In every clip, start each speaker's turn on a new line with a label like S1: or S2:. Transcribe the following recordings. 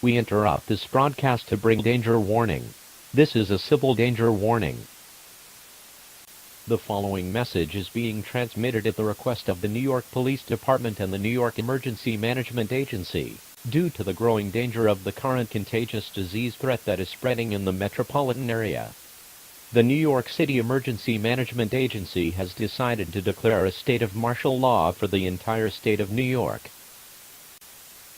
S1: We interrupt this broadcast to bring danger warning. This is a civil danger warning. The following message is being transmitted at the request of the New York Police Department and the New York Emergency Management Agency, due to the growing danger of the current contagious disease threat that is spreading in the metropolitan area. The New York City Emergency Management Agency has decided to declare a state of martial law for the entire state of New York.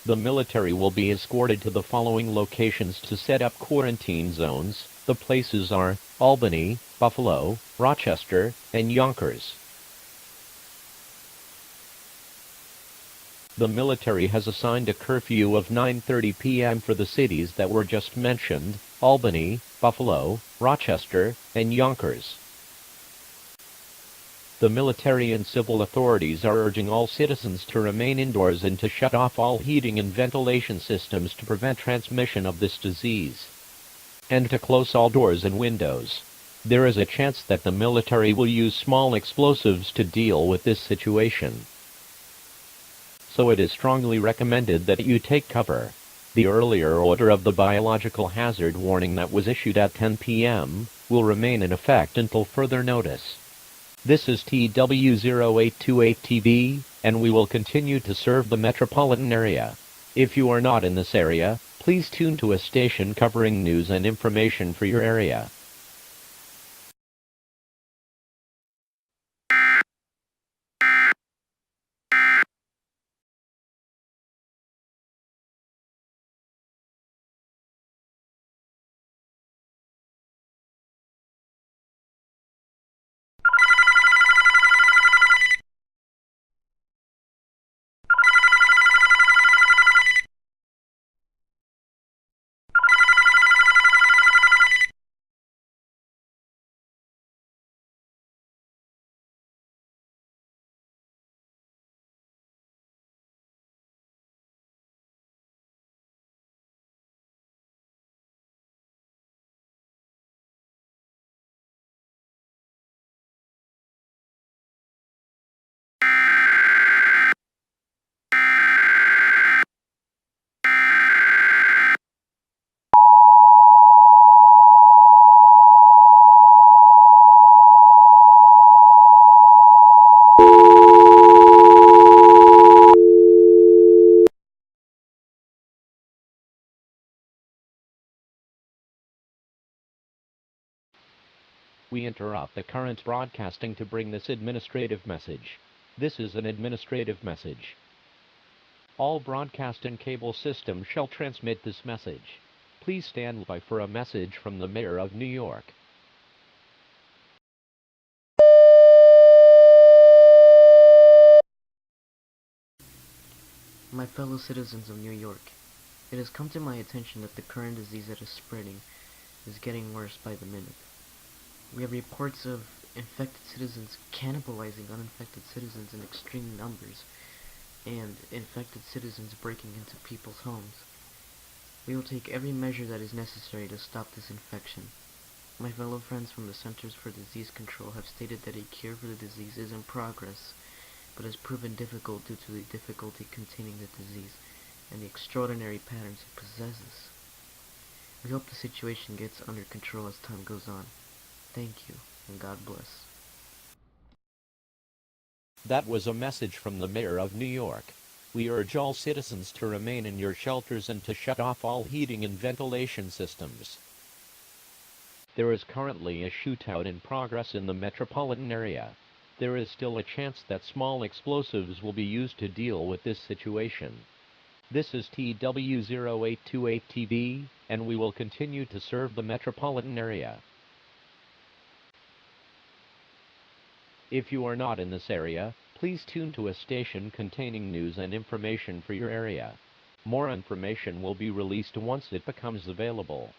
S1: The military will be escorted to the following locations to set up quarantine zones. The places are Albany, Buffalo, Rochester, and Yonkers. The military has assigned a curfew of 9:30 p.m. for the cities that were just mentioned: Albany, Buffalo, Rochester, and Yonkers. The military and civil authorities are urging all citizens to remain indoors and to shut off all heating and ventilation systems to prevent transmission of this disease, and to close all doors and windows. There is a chance that the military will use small explosives to deal with this situation, so it is strongly recommended that you take cover. The earlier order of the biological hazard warning that was issued at 10 p.m. will remain in effect until further notice. This is TW0828TV, and we will continue to serve the metropolitan area. If you are not in this area, please tune to a station covering news and information for your area. We interrupt the current broadcasting to bring this administrative message. This is an administrative message. All broadcast and cable systems shall transmit this message. Please stand by for a message from the Mayor of New York.
S2: My fellow citizens of New York, it has come to my attention that the current disease that is spreading is getting worse by the minute. We have reports of infected citizens cannibalizing uninfected citizens in extreme numbers, and infected citizens breaking into people's homes. We will take every measure that is necessary to stop this infection. My fellow friends from the Centers for Disease Control have stated that a cure for the disease is in progress, but has proven difficult due to the difficulty containing the disease and the extraordinary patterns it possesses. We hope the situation gets under control as time goes on. Thank you, and God bless.
S1: That was a message from the Mayor of New York. We urge all citizens to remain in your shelters and to shut off all heating and ventilation systems. There is currently a shootout in progress in the metropolitan area. There is still a chance that small explosives will be used to deal with this situation. This is TW0828TV, and we will continue to serve the metropolitan area. If you are not in this area, please tune to a station containing news and information for your area. More information will be released once it becomes available.